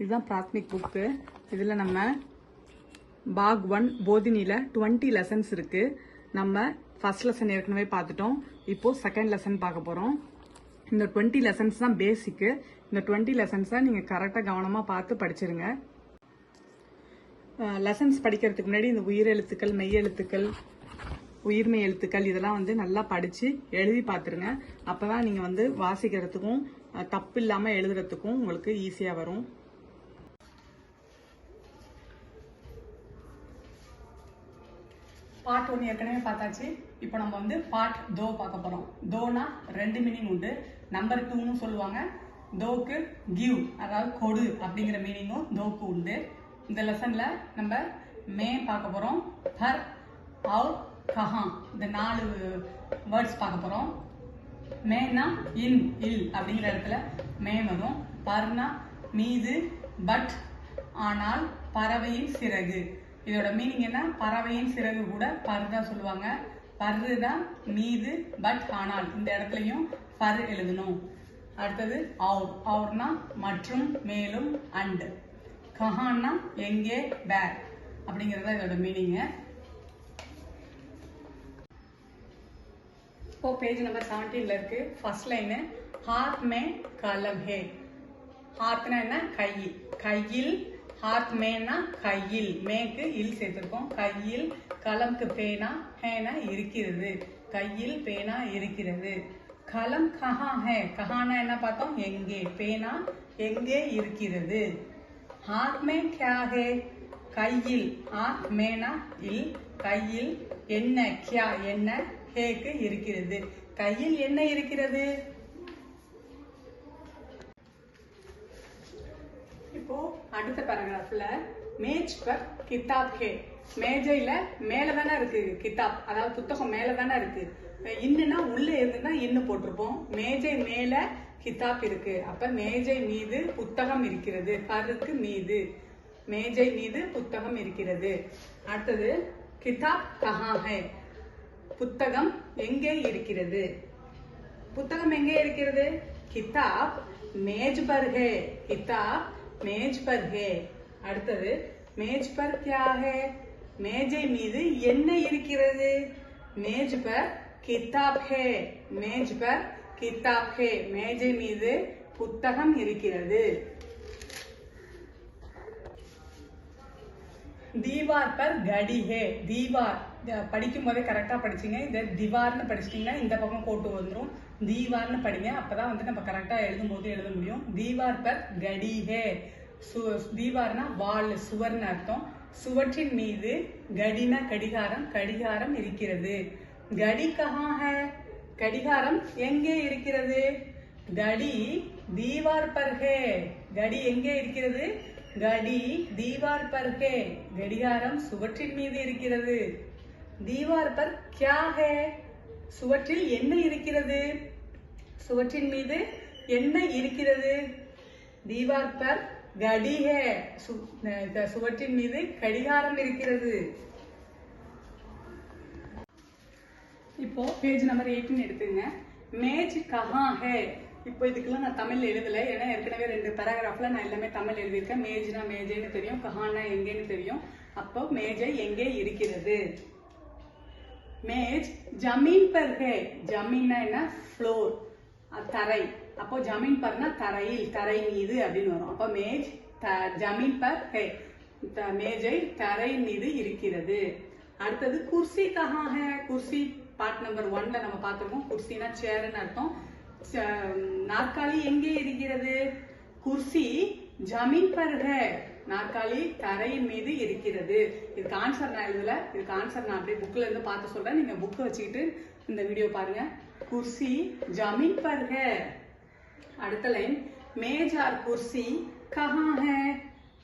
இதுதான் பிராத்மிக் புக்கு. இதில் நம்ம பாக் 1 போதினியில் 20 லெசன்ஸ் இருக்குது. நம்ம ஃபர்ஸ்ட் லெசன் ஏற்கனவே பார்த்துட்டோம். இப்போது செகண்ட் லெசன் பார்க்க போகிறோம். இந்த 20 லெசன்ஸ் தான் பேசிக்கு. இந்த 20 லெசன்ஸை நீங்கள் கரெக்டாக கவனமாக பார்த்து படிச்சிருங்க. லெசன்ஸ் படிக்கிறதுக்கு முன்னாடி இந்த உயிரெழுத்துக்கள், மெய்யெழுத்துக்கள், உயிர்மெய் எழுத்துக்கள் இதெல்லாம் நல்லா படித்து எழுதி பார்த்துருங்க. அப்போ தான் நீங்கள் வாசிக்கிறதுக்கும் தப்பு இல்லாமல் எழுதுறதுக்கும் உங்களுக்கு ஈஸியாக வரும். பார்ட் 1 ஏற்கனவே பார்த்தாச்சு. இப்போ நம்ம பார்ட் 2 பார்க்க போகிறோம். தோனா 2 மீனிங் உண்டு. நம்பர் 2ன்னு சொல்லுவாங்க. தோக்கு கிவ், அதாவது கொடு அப்படிங்கிற மீனிங்கும் தோக்கு உண்டு. இந்த லெசனில் நம்ம மே பார்க்க போகிறோம். பர், அவுர், கஹான் இந்த 4 வேர்ட்ஸ் பார்க்க போகிறோம். மேனா இன், இல் அப்படிங்கிற இடத்துல மே வரும். பர்னா மீது, பட் ஆனால், பறவையின் சிறகு. இதோட மீனிங் என்ன? பறவையின் சிறகு கூட பர் தான் சொல்லுவாங்க. பர்ரு தான் மீது, பட் ஆனால். இந்த இடத்துலையும் பர் எழுதணும். அடுத்தது அவுர், அவுர்னா மற்றும், மேலும், அண்ட். கஹான்னா எங்கே, வேர் அப்படிங்கிறத இதோட மீனிங். இப்போ பேஜ் நம்பர் 17ல இருக்கு. ஃபர்ஸ்ட் லைனு ஹாத் மே கலம் ஹே. ஹாத்னா என்ன? கை. கையில். ஹாத் மேனா கையில், மேக்கு இல் சேர்த்திருக்கோம். கையில். கலம்க்கு பேனா, ஹேனா இருக்கிறது. கையில் பேனா இருக்கிறது. கலம் கஹா ஹே. கஹானா என்ன பார்த்தோம்? எங்கே. பேனா எங்கே இருக்கிறது. ஹாத் மே கியா ஹே. கையில். ஹாத் மேனா இல், கையில் என்ன, கியா என்ன, ஹேக்கு இருக்கிறது. கையில் என்ன இருக்கிறது? இப்போ அடுத்த பேராகிராஃப்ல மேஜ் பர் கிதாப் ஹே. மேஜையில மேல தானே இருக்கு கிதாப், அதாவது புத்தகம் மேல தானே இருக்கு. இன்னுனா உள்ள இருந்துன்னா இன்னு போட்டிருப்போம். மேஜை மேல கிதாப் இருக்கு. அப்ப மேஜை மீது புத்தகம் இருக்கிறது. பருக்கு மீது, மேஜை மீது புத்தகம் இருக்கிறது. அடுத்தது கிதாப் கஹா ஹே. புத்தகம் எங்கே இருக்கிறது? புத்தகம் எங்கே இருக்கிறது? கிதாப் மேஜ் பர் ஹே. கிதாப் மேஜ் பர் ஹே. அடுத்தது மேஜ் பர் கியா ஹே. மேஜை மீது என்ன இருக்கிறது? மேஜ் பர் கிதாப் ஹே. மேஜ் பர் கிதாப் ஹே. மேஜை மீது புத்தகம் இருக்கிறது. தீவார் பர் கடி ஹே. தீவார் படிக்கும் போதே கரெக்டா படிச்சீங்க. இந்த திவார்னு படிச்சிட்டீங்கன்னா இந்த பக்கம் கோட்டு வந்துடும். தீவார்னு படிங்க. அப்பதான் நம்ம கரெக்டா எழுதும் போது எழுத முடியும். தீவார் பர் கடி ஹே. தீவார்னா வால், சுவர்னு அர்த்தம். சுவற்றின் மீது, கடினா கடிகாரம், கடிகாரம் இருக்கிறது. கடி கஹா ஹே. கடிகாரம் எங்கே இருக்கிறது? கடி தீவார் பர் ஹே. கடி எங்கே இருக்கிறது? கடி தீவார் பர் ஹே. கடிகாரம் சுவற்றின் மீது இருக்கிறது. தீவார் பர் கியா ஹே. சுவற்றில் என்ன இருக்கிறது? சுவற்றின் மீது என்ன இருக்கிறது? தீவார் பர் கடி ஹே. சுவற்றின் மீது கடிகாரம் இருக்கிறது. இப்போ பேஜ் நம்பர் 18 எடுத்துங்க. மேஜ் கஹா ஹே. இப்போ இதுக்கெல்லாம் நான் தமிழ் எழுதலை. ஏன்னா ஏற்கனவே 2 பேராகிராஃப்ல நான் எல்லாமே தமிழ் எழுதியிருக்கேன். மேஜ்னா மேஜைன்னு தெரியும், கஹானா எங்கேன்னு தெரியும். அப்போ மேஜை எங்கே இருக்கிறது? மேஜ் ஜமீன் பர் ஹே. ஜமீன்னா என்ன? ஃப்ளோர், தரை. அப்போ ஜமீன் பர்னா தரையில், தரை மீது அப்படின்னு வரும். அப்போ மேஜ் ஜமீன் பர் ஹே. மேஜை தரை மீது இருக்கிறது. அடுத்தது குர்சி கஹா ஹே. குர்சி பார்ட் நம்பர் 1ல நம்ம பார்த்திருக்கோம். குர்சினா சேர்னு அர்த்தம். நாற்காலி எங்கே இருக்கிறது? குர்சி ஜமீன் பர் ஹே. நாற்காலி தரையின் மீது இருக்கிறது. இதுக்கு ஆன்சர் நான் எழுதல. இதுக்கு ஆன்சர் நான் அப்படியே புக்ல இருந்து பார்த்து சொல்றேன். நீங்க புக் வச்சுக்கிட்டு இந்த வீடியோ பாருங்க. குர்சி ஜமீன் பர் ஹே. அடுத்த லைன் மேஜ் ஆர் குர்சி கஹா ஹே.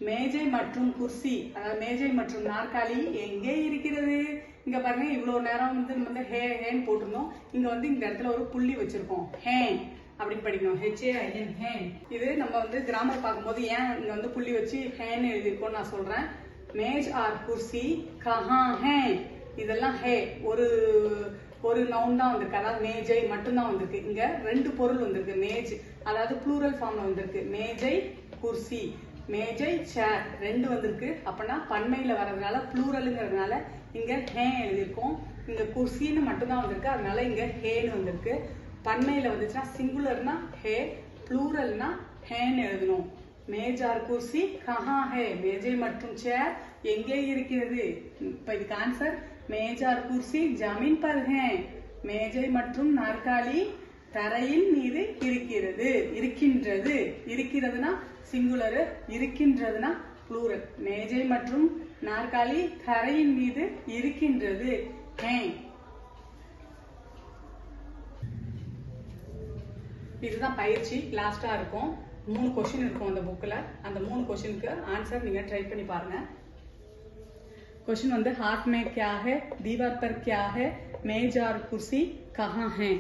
மேஜை மற்றும் குர்சி, அதாவது மேஜை மற்றும் நாற்காலி எங்கே இருக்கிறது? இங்க பாருங்க, இவ்வளவு நேரம் நம்ம ஹே ஹேன்னு போட்டிருந்தோம். இங்க இந்த இடத்துல ஒரு புள்ளி வச்சிருக்கோம். ஹே அப்படின்னு படிக்கணும். HAIN ஹேன். இது நம்ம கிராமர் பார்க்கும்போது ஏன் இங்க புள்ளி வச்சு ஹேன்னு எழுதிருக்கோம் நான் சொல்றேன். மேஜ் ஆர் குர்சி கஹா ஹே. இதெல்லாம் ஹே ஒரு நவுன் தான் வந்திருக்கு. அதாவது மேஜை மட்டும்தான் வந்திருக்கு. இங்க 2 பொருள் வந்திருக்கு. மேஜ் அதாவது ப்ளூரல் ஃபார்ம்ல வந்திருக்கு. மேஜை, குர்சி. மேஜை சேர் ரெண்டு வந்திருக்கு. அப்பனா பன்மையில வர்றதுனால ப்ளூரலுங்கிறதுனால இங்க ஹே எழுதியிருக்கோம். இங்க குர்சின்னு மட்டும்தான் வந்திருக்கு, அதனால இங்க ஹேன்னு வந்திருக்கு. பன்மையில வந்துச்சுன்னா சிங்குலர்னா ஹே, ப்ளூரல்னா ஹேன்னு எழுதணும். மேஜ் ஆர் குர்சி கஹா ஹே, மேஜை மற்றும் சேர் எங்கே இருக்கிறது? இப்ப இதுக்கு ஆன்சர் மேஜ் ஆர் குர்சி ஜமீன் பர் ஹே, மேஜை மற்றும் நாற்காலி தரையின் மீது இருக்கிறது. இருக்கின்றது, இருக்கிறதுனா சிங்குலர், இருக்கின்றதுனா ப்ளூரல். மேஜை மற்றும் நாற்காலி தரையின் மீது இருக்கின்றது. ஹே. இதுதான் பயிற்சி, லாஸ்டா இருக்கும். 3 क्वेश्चन இருக்கும் அந்த புக்ல. அந்த 3 क्वेश्चनக்கு ஆன்சர் நீங்க ட்ரை பண்ணி பாருங்க. क्वेश्चन வந்து हाथ में क्या है, दीवार पर क्या है, मेज और कुर्सी कहाँ है.